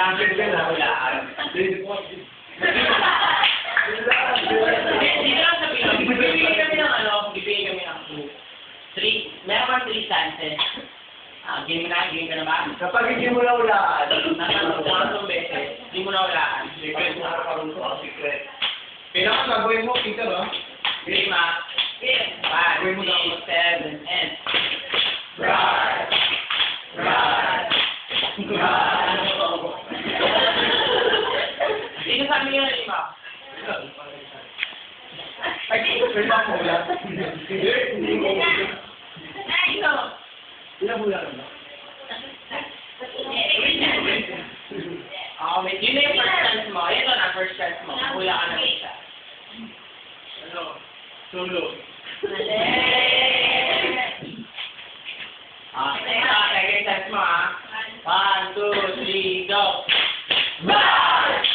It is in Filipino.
Kailangan ko na hulaan. Dito lang sa Pinoy. Bibigyan kami ng bibigyan kami ng 3. Meron kang 3 chances. Game ka na ba? Kapag hindi mo na hulaan, Nasa beses, hindi mo na hulaan. secret mo na parang ko, secret. Kailangan gagawin mo, Peter, ha? 5, 6, 7, and... Right! Right! Right! Sino sabi niyo na 5? Ay, kailangan mo hulaan. Hindi mo hulaan. Ilang hulaan na? Yun na yung first chance mo. Ito na, first chance mo. Hula ka na isa. Ano? Solo. Second chance mo, ha? 1, 2, 3, go! Right!